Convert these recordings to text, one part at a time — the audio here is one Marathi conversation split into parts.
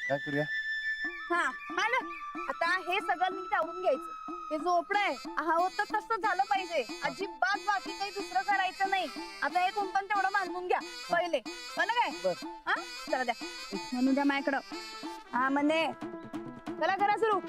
काय करूया? हा मालक आता हे सगळं नीट आवरून घ्यायचं. हे झोपडंय हवं तर तसं झालं पाहिजे. अजिबात बाकी काही दुसरं करायचं नाही. आता हे कुंपण तेवढं बांधून घ्या पहिले. मला काय हा चला द्या म्हणून द्या माझ्याकडं. हा म्हणे चला करा सुरू.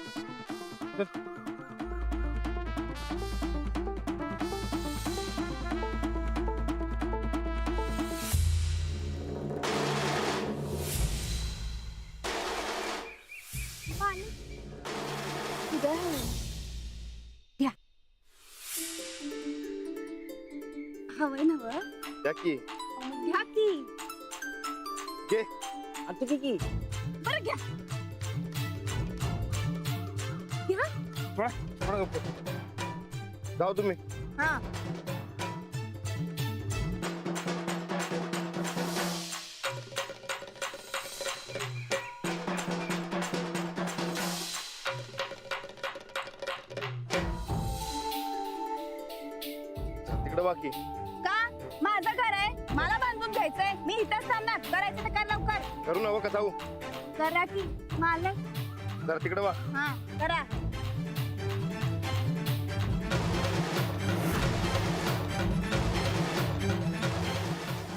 घ्या हवंय ना व द्या की. घ्या की. घे. आता की बरं घ्या घ्या. थोडा थोडा गप्प. जाऊ तुम्ही. हा तिकडे बाकी. का माझं घर आहे मला बांधून घ्यायचंय. मी इथंच थांबणार. करायचं तर कर लवकर. करू नवं का जाऊ? करा की मालक. जरा तिकडे वा. हा करा.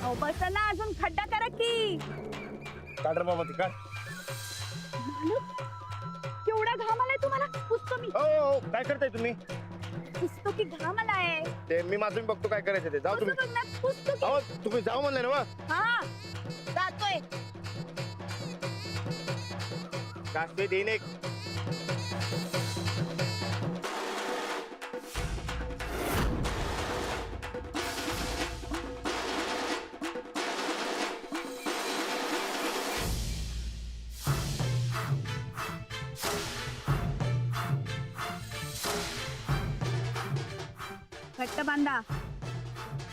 अहो बसा ना अजून खड्डा करा की. काढ रे बाबा ती काढ. मालक केवढा घाम आलाय तुम्हाला. पुसतो मी. हो काय करताय तुम्ही? पुसतो की घाम आलाय. ते मी माझं मी बघतो काय करायचं ते. जाऊ तुम्ही. पुसतो बघ ना, पुसतो की. अहो तुम्ही जाऊ म्हणले ना वा. हा जातोय. कास्ते देईन एक. घट्ट बांधा.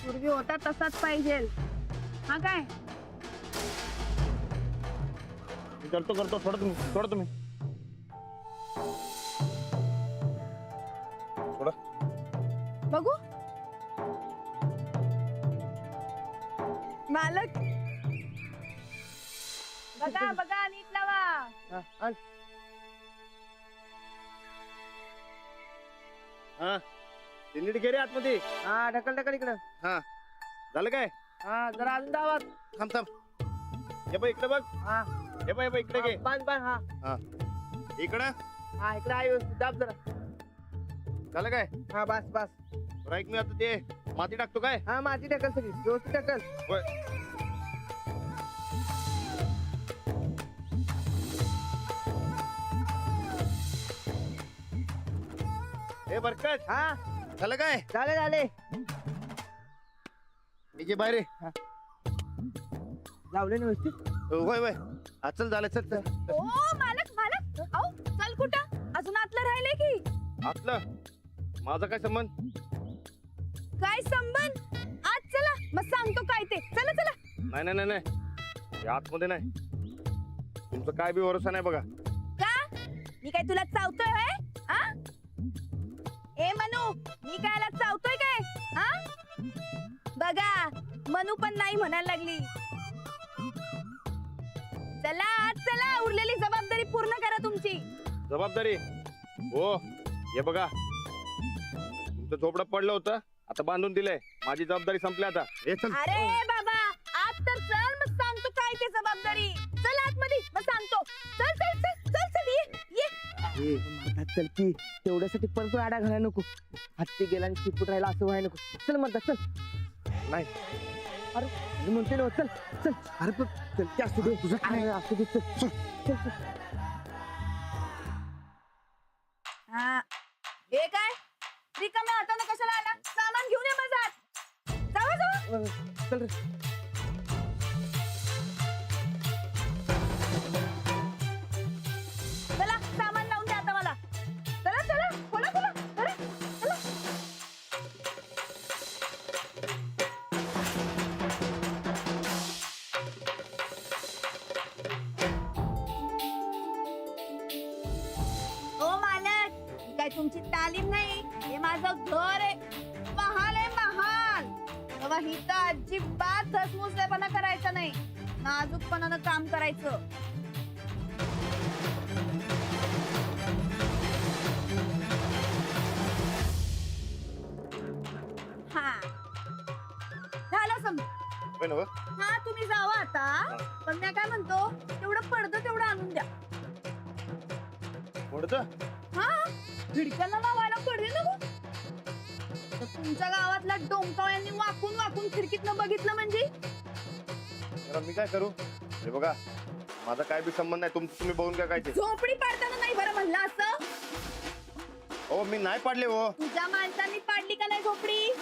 पूर्वी होता तसाच पाहिजे. हा काय करतो करतो. थोडं तुम्ही थोडं तुम्ही थोडं. बघू मालक. बघा बघा नीट लावा. हा ते नीट घे रे आतमध्ये. हा ढकल ढकल इकडं. हा झालं काय? हा जरा अजून दाबात. थांब थांब. हे बघ इकडे बघ. हा हे बघ इकडे घे. बांध बांध. हा हा इकडं. हा इकडे आहे व्यवस्थित. दाब जरा. झालं काय? हा बस बस. बरं ऐक मी आता ते माती टाकतो काय? हा माझी ढकल सगळी व्यवस्थित ढकल. होय. हे बरकत हा झालं काय? झाले झाले. हे घे बाहेर ये. लावले ना व्यवस्थित. होय होय. हा चल झालं चल चल. ओ मालक मालक अहो चल कुठं अजून आतलं राहिलंय की. आतलं माझा काय संबंध? काय संबंध. आज चला मग सांगतो काय ते. चला चला. नाही नाही नाही नाही. हे आतमध्ये नाही. तुमचं काय बी भरोसा नाही बघा. का मी काय तुला चावतोय होय? हा ए मनू मी कायला चावतोय काय? हा बघा मनू पण नाही म्हणायला लागली. चला आज चला. उरलेली जबाबदारी पूर्ण करा तुमची. जबाबदारी हो हे बघा. तुमचं झोपडं पडलं होतं आता बांधून दिलंय. माझी जबाबदारी संपली आता. हे चल. अरे बाबा आज तर चल मग सांगतो काय ते जबाबदारी. चल आतमध्ये मग सांगतो. चल चल चल चल चल ये ये. चल की तेवढ्यासाठी परत आडा घालायला नको. हत्ती गेला आणि चिपूट राहिला असं व्हायला नको. चल म्हणतात चल. नाही अरे मी म्हणते ना चल चल. अरे पण चल ते असू दे तुझं काय असू दे. चल चल चल चल. हा हे काय रिकाम्या हातानं कशाला आला. सामान घेऊन ये माझा. जावा जावा. चल रे. चला सामान लावून द्या आता मला. चला चला खोला खोला. अरे चला. ओ मालक ही काय तुमची तालीम नाही. हे माझं घर आहे. महाल आहे महाल. तेव्हा ही तर अजिबात धसमुसलेपणा करायचा नाही. नाजूकपणानं काम करायचं. होय ना व? हा तुम्ही जावा आता. पण मी काय म्हणतो, तेवढं पडदं तेवढं आणून द्या. पडतं? हा खिडक्याला लावायला पडदे नको. तर तुमच्या गावातल्या डोंकावळ्यांनी वाकून वाकून खिडकीतनं बघितलं म्हणजे तर मी काय करू? हे बघा, माझा काय बी संबंध नाही, तुमचं तुम्ही बघून काय ते. झोपडी पाडताना नाही बरं म्हणलं असं. हो मी नाही पाडले हो. तुझ्या माणसांनी पाडली का नाही झोपडी?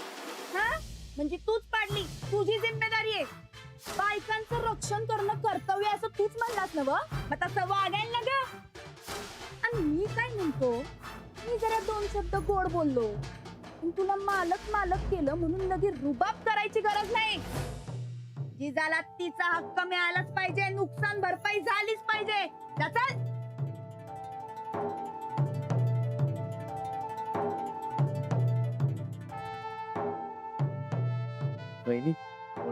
हा म्हणजे तूच पाडली, तुझी जिम्मेदारी आहे. बायकांचं रक्षण करणं कर्तव्य असं तूच म्हणलास ना व? मग तसं वागायला ना ग. आणि मी काय म्हणतो, मी जरा दोन शब्द गोड बोललो, पण तुला मालक मालक केलं म्हणून लगेच रुबाब करायची गरज नाही. जिजाला तिचा हक्क मिळालाच पाहिजे, नुकसान भरपाई झालीच पाहिजे. जा चल. बहिणी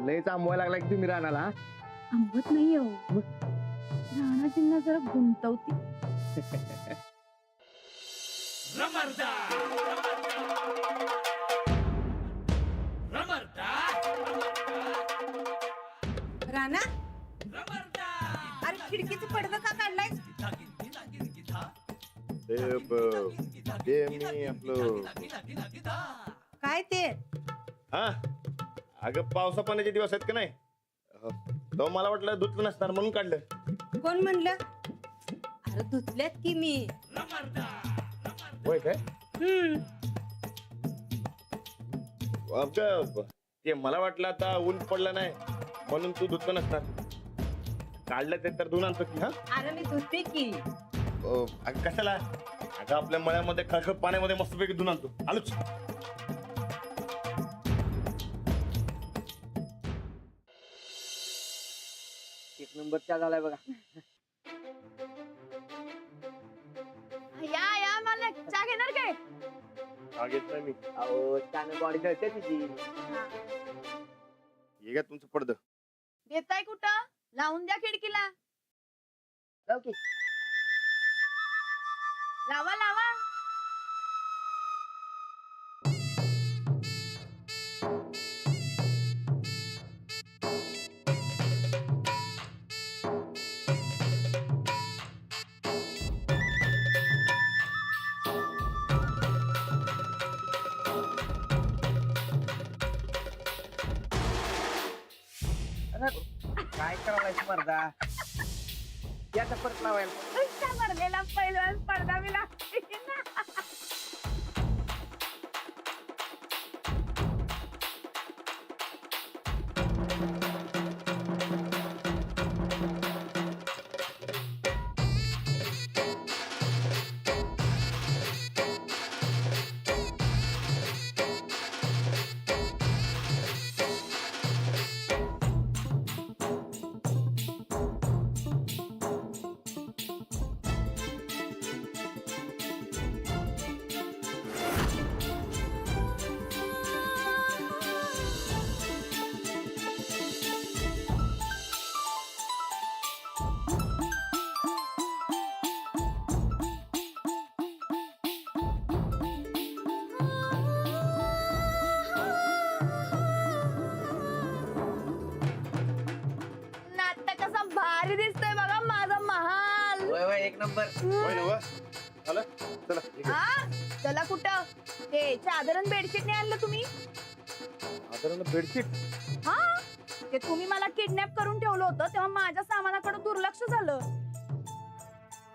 लयच आंबवायला लागला की तुम्ही राहणार हा. आंबत नाही हो, राणाजींना जरा गुंतवती. राणा अरे खिडकीचं पडदं का काढलाय? ते मी आपलं काय ते? हा अगं पावसा पाण्याचे दिवस आहेत का नाही, तो मला वाटलं धुतलं नसणार म्हणून काढलं. कोण म्हणलं? अरे धुतल्यात की मी. होय काय? हम्म अगं ते मला वाटलं आता ऊन पडलं नाही म्हणून तू धुतलं नसणार. काढलं ते तर धुवून आणतो की. हा अरे मी धुते की. अगं कशाला? अगं आपल्या मळ्यामध्ये खळखळ पाण्यामध्ये मस्तपैकी धुवून आणतो. आलोच. एक नंबर चहा झालाय बघा. या या मला चहा घेणार काय? हा घेतोय मी. अहो त्यानं बॉडी जळते तिची. हे घ्या तुमचं पडदं. देताय कुठं? लावून द्या खिडकीला. जाऊ की. लावा लावा. काय करायला स्पर्धा याचा परत लावायला. नुसता भरलेला पहिलवान पडदा मी लागते ना. नाटक कसं भारी दिसतंय बघा माझा महाल. होय एक नंबर. होय ना व? आलं? चला निघू. हा चला कुठं? ते चादर आणि बेडशीट नाही आणलं तुम्ही? साधारण बेडशीट. हा ते तुम्ही मला किडनॅप करून ठेवलं होतं तेव्हा माझ्या सामानाकडे दुर्लक्ष झालं.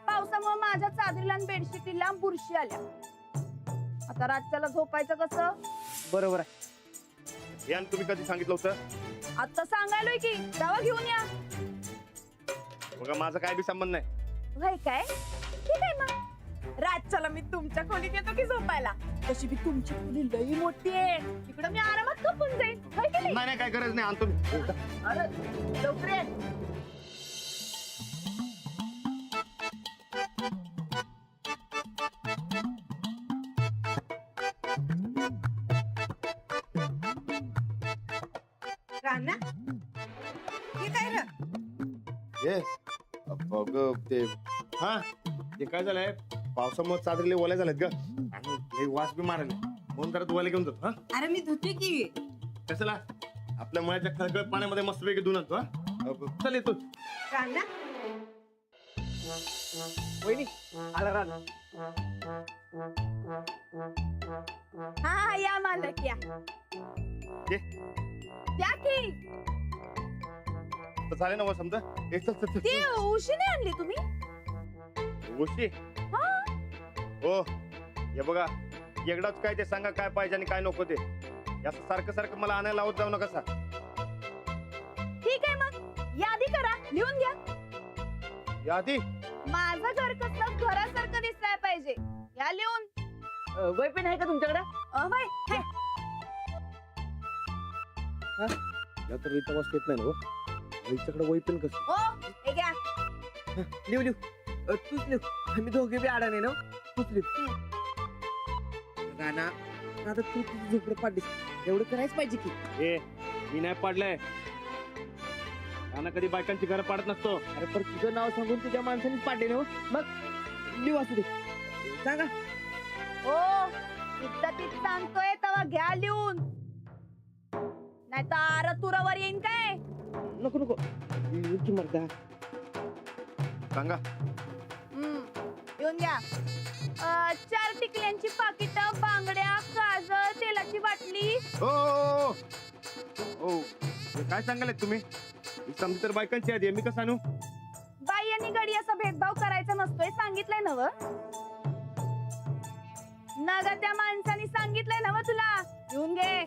पावसामुळे माझ्या चादरीला आणि बेडशीटीला बुरशी आल्या. आता रातच्याला झोपायचं कसं? बरोबर आहे. हे आणि तुम्ही कधी सांगितलं होतं? आता सांगायलोय की दवा घेऊन या. बघा माझा काय बी संबंध नाही. व्हय काय? ठीक आहे मग. रातच्याला मी तुमच्या खोलीत येतो की झोपायला? तशी बी तुमची खोली लई मोठी आहे, तिकडे मी आरामात झोपून जाईन. व्हय की नाही? नाही नाही काय गरज नाही, आणतो मी. अरे लवकर ये. राणा हे काय र? हे अगं ते हा ते काय झालंय, पावसामुळे चादरीले ओल्या झाल्यात ग आणि लई वास बी मारायला म्हणून जरा धुवायला घेऊन जातो. हा अरे मी धुते की. कशाला? आपल्या मळ्याच्या खळखळ पाण्यामध्ये मस्तपैकी धुवून आणतो हा चल येतो. राणा वहिनी आला रान. हा या मालक या ये. या की तर झाले ना समजा ए, चल चल ती उशीने आणली तुम्ही गोष्टी हा हो हे बघा एकदाच काय ते सांगा काय पाहिजे आणि काय नको ते हे असं सारखं सारखं मला आणायला लावत जाऊ नका सा. ठीक आहे मग यादी करा लिहून घ्या. यादी माझं घर कसं घरासारखं दिसायला पाहिजे या लिहून. वय पण आहे का तुमच्याकडे? Bye hi. या तर रीता वाजता येत नाही ना हो. हिच्याकडे वही पण कसं ओ हे घ्या. लिहू लिहू. तूच लिहू. आम्ही दोघे बी अडाणे ना. तूच लिहू. राणा आता तू तुझी झोपडं पाडलीस एवढं करायच पाहिजे की. ए मी नाही पाडलंय त्यांना कधी बायकांची घरं पाडत नसतो. अरे पण तुझं नाव सांगून तुझ्या माणसानेच पाडले ना हो. मग लिहू असू दे. सांगा. ओ इज्जतीत सांगतोय तेव्हा घ्या लिहून नाही तर आरतुरावर येईन काय. नको नको लिहू की मर्दा. सांगा लिहून घ्या. 4 टिकल्यांची पाकिट बांगड्या काजळ तेलाची बाटली. ओ ओ हे काय सांगाल तुम्ही ही समजी तर बायकांची यादी आहे मी कसं आणू. बाई आणि गडी असा भेदभाव करायचा नसतोय सांगितलंय नव नग त्या माणसाने सांगितलंय नव तुला. लिहून घे.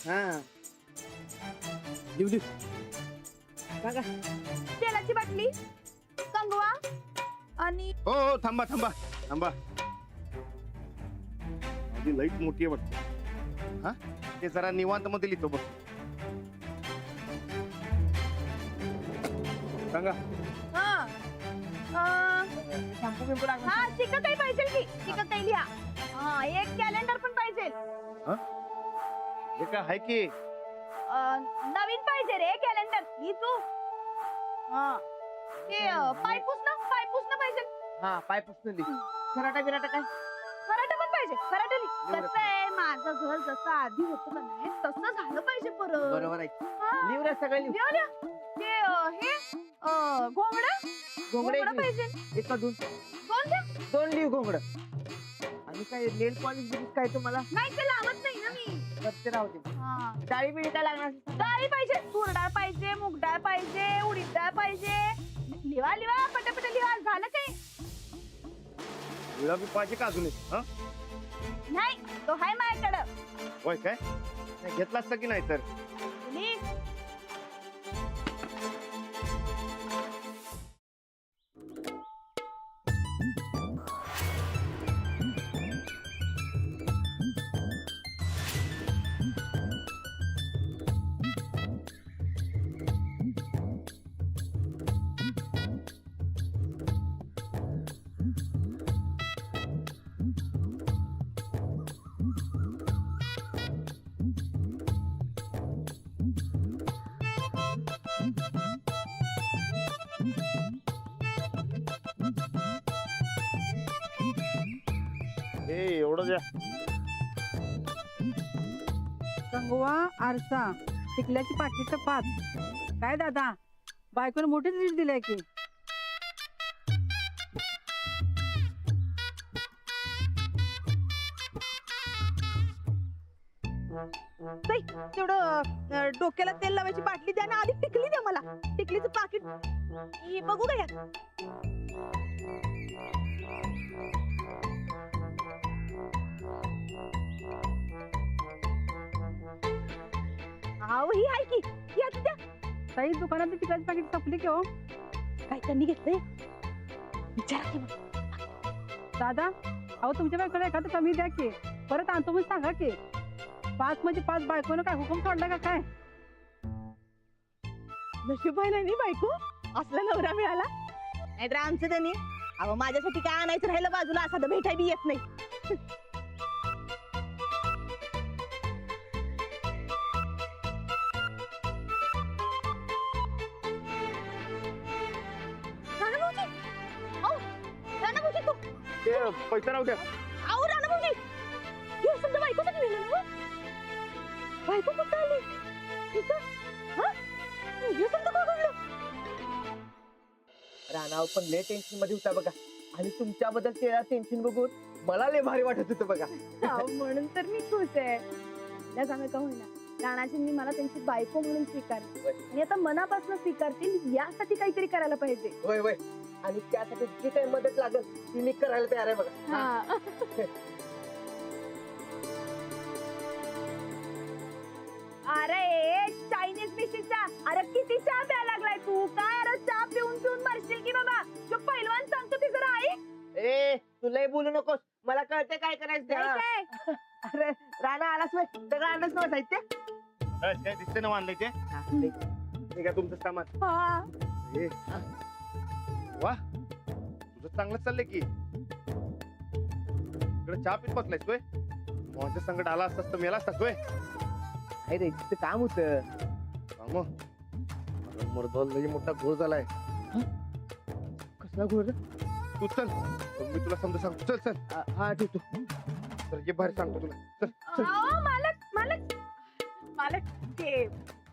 हा लिहू लिहू. सांगा. तेलाची बाटली कंगवा आणि हो हो थांबा थांबा थांबा माझी लईच मोठी आहे वाटतं हा ते जरा निवांत मध्ये लिहितो बघ. सांगा. हा शॅम्पू बिंपू लागणार. हा चिकन काही पाहिजे की चिकन काही लिहा. हा एक कॅलेंडर पण पाहिजे. हे काय आहे की नवीन पाहिजे रे कॅलेंडर ही तू. हा ते पाय पुसणं पाहिजे. हा पाय पुसणं लिह. खराटा बिराटा काय? खराटा पण पाहिजे. खराटा लिह. कसं आहे माझं घर जसं आधी होतं का नाही तसं झालं पाहिजे परत. बरोबर आहे. हा. लिहू रे सगळं लिहू. लिहा, लिहा. ते हे घोंगडं घोंगडे घोंगडं पाहिजे. एक का दोन? दोन द्या. 2 लिहू घोंगडं. आणि काय नेल पॉलिश बिलिश काय तुम्हाला? नाही ते लावत नाही ना मी. करते राहू दे. हा डाळी बिळी काय लागणार? डाळी पाहिजे. तूर डाळ पाहिजे मूग डाळ पाहिजे उडीद डाळ पाहिजे. लिवा लिवा पटापट लिवा. झालं काय? तुला बी पाहिजे का अजून एक? हा नाही तो हाय माझ्याकडं. होय काय नाही घेतला असता की नाही तर. लिह. एवढं द्या. कंगवा आरसा टिकल्याची पाकिट 5. काय दादा बायकोने मोठीच लीड दिली की. तेवढं डोक्याला तेल लावायची बाटली द्या ना आधी टिकली द्या मला. टिकलीचं पाकिट बघू का यात. अहो ही आहे की यात द्या. ताई दुकानातली टिकल्याची पाकिट संपली की हो. काय त्यांनी घेतलंय विचारा की मग. दादा अहो तुमच्या बायकोला एखादं कमी द्या की. परत आणतो म्हणून सांगा की. 5 म्हणजे 5 बायकोनं काय हुकूम सोडला का काय? नशीब आहे नाही बायको असला नवरा मिळाला. नाहीतर आमचं त्यांनी अहो माझ्यासाठी काय आणायचं राहिलं बाजूला असा भेटाय बी येत नाही. ते पैसा राहू द्या. अहो राणा भाऊजी हे समजा बायकोसाठी नेलं ना. बायको कुठं आली? राणाव पण लय टेन्शन मध्ये होता बघा आणि तुमच्याबद्दल त्याला टेन्शन बघून मला लय भारी वाटत होतं बघा. म्हणून तर मी खुश आहे. त्या सांगा का होईना राणाजींनी मला त्यांची बायको म्हणून स्वीकारली आणि आता मनापासून स्वीकारतील यासाठी काहीतरी करायला पाहिजे. होय होय आणि त्यासाठी जी काही मदत लागेल ती मी करायला तयार आहे बघा. हा. अरे चायनीज मिशीचा अरे किती चहा प्यायला लागलाय तू काय अरे चहा पिऊन पिऊन मरशील की बाबा जो पैलवान सांगतो ती जरा आई ए तू लय बोलू नकोस मला कळते काय करायचं ते. काय हा. अरे राणा आलास व्हय सगळं आणलंच नव्हतं साहित्य. काय दिसते ना मानलंय ते हे का तुमचं सामान हा. हे. वा तुझं चांगलं चाललंय की इकडे चहा पीत बसलायस होय माझ्या संकट आला असतास तर मेला असतास होय नाही रे तिचं काम होतं. मर्दा लई मोठा घोळ झालाय कसला घोर. तू चल मी तुला समजा सांगतो चल चल हा ठेवतो. तर ये बाहेर सांगतो तुला चल अहो, मालक मालक मालक ते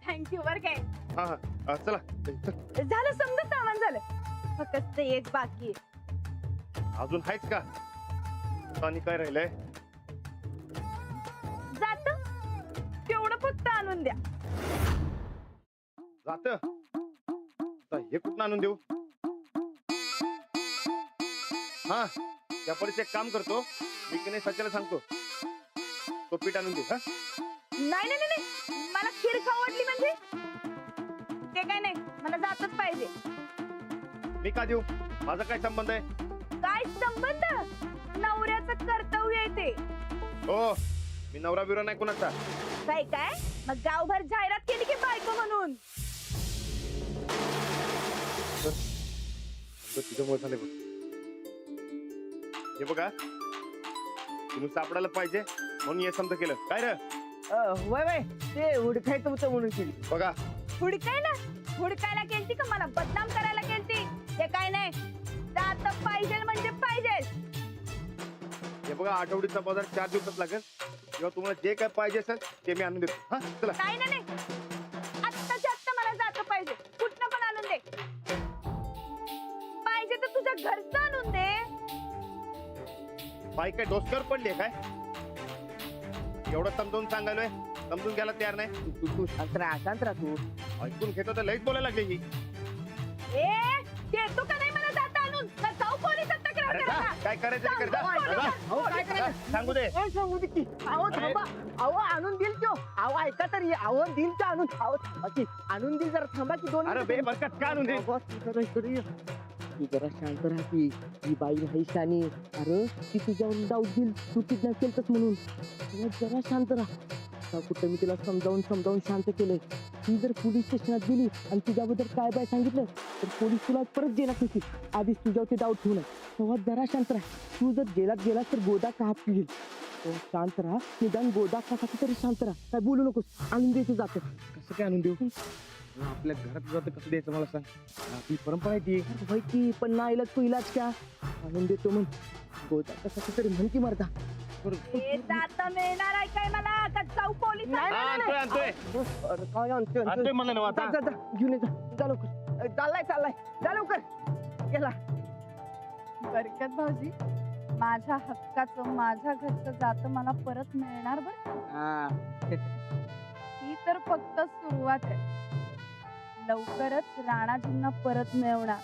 थँक्यू बर काय हा हा चला चल. झालं समजा सामान झालं फक्त ते एक बाकी आहे. अजून आहेच का आणि काय राहिलंय जात तेवढं फक्त आणून द्या. जात हे कुठं आणून देऊ हा त्या परीस एक काम करतो मी की नाही सच्याला सांगतो तो पीठ आणून दे हा नाही नाही नाही मला खीर खाऊ वाटली म्हणजे ते काय नाही मला जातच पाहिजे. मी का देऊ माझा काय संबंध आहे काय संबंध नवऱ्याचं कर्तव्य आहे ते. हो मी नवरा बिवरा नाही कोणाचा काय काय मग गावभर जाहिरात केली की बायको म्हणून. तुझ्यामुळे झाले बघ हे बघा तुम्ही सापडायला पाहिजे म्हणून हे समजा केलं काय रे वय वय ते उडखायचं होतं म्हणून केली. बघा हुडकायला केलती का मला बदनाम करायला केलती ते काय नाही जात पाहिजे म्हणजे पाहिजे. हे बघा आठवडीचा बाजार 4 दिवसात लागेल किंवा तुम्हाला जे काय पाहिजे असेल ते मी आणून देतो हा चला नाही नाही आत्ताच्या आत्ता मला जात पाहिजे कुठनं पण आणून दे पाहिजे तर तुझ्या घरचं आणून दे. बाई काय डोसकर पडली काय एवढं समजावून सांगायलोय समजून घ्यायला तयार नाही तू तू शांत राहा तू. ऐकून घेतो तर लईच बोलायला लागली ही ए देतो का नाही मला जात आणून का जाऊ पोलिसात तक्रार अरे जा, करायला. काय करायचं ते कर जा. जा. अहो काय करायचं सांगू दे काय सांगू दे की अहो थांबा अहो आणून देईल तो अहो ऐका तरी अहो देईल तो आणून अहो थांबा की आणून देईल जरा थांबा की 2 अरे बे बरकत का आणून दे तू जरा शांत राहा की ही बाई नाही शानी. अरे ती तुझ्यावर डाऊट घेईल तू किडनॅप केलतस म्हणून तुला जरा शांत राहा. आता कुठं मी तिला समजावून शांत केलंय. ती जर पोलीस स्टेशनात गेली आणि तुझ्याबद्दल काय सांगितलं तर पोलीस तुला परत जेलात नेतील. आधीच तुझ्यावरती डाऊट ठेवू नये तेव्हा जरा शांत राहा. तू जर जेलात गेलास तर गोदा का हात घेईल तो शांत राहा. निदान गोदा कासाठी तरी शांत राहा. काय बोलू नकोस आणून द्यायचं जातं. कसं काय आणून देऊ आपल्या घरात जातं कसं द्यायचं मला सांग आपली परंपरा आहे ती माहिती पण ना इलाज तो इलाज क्या आणून देतो म्हण गोदा कशासाठी तरी म्हणती मरता. ए जात मिळणार आहे काय मला का जाऊ पोलिसात. आणतोय अरे काय आणतोय आणतोय म्हणलं ना आता जा घेऊन ये जा लवकर. चाललाय जा लवकर गेला. बरकत भाऊजी माझ्या हक्काचं माझ्या घरचं जात मला परत मिळणार बरं. ही तर फक्त सुरुवात आहे लवकरच राणाजींना परत मिळवणार.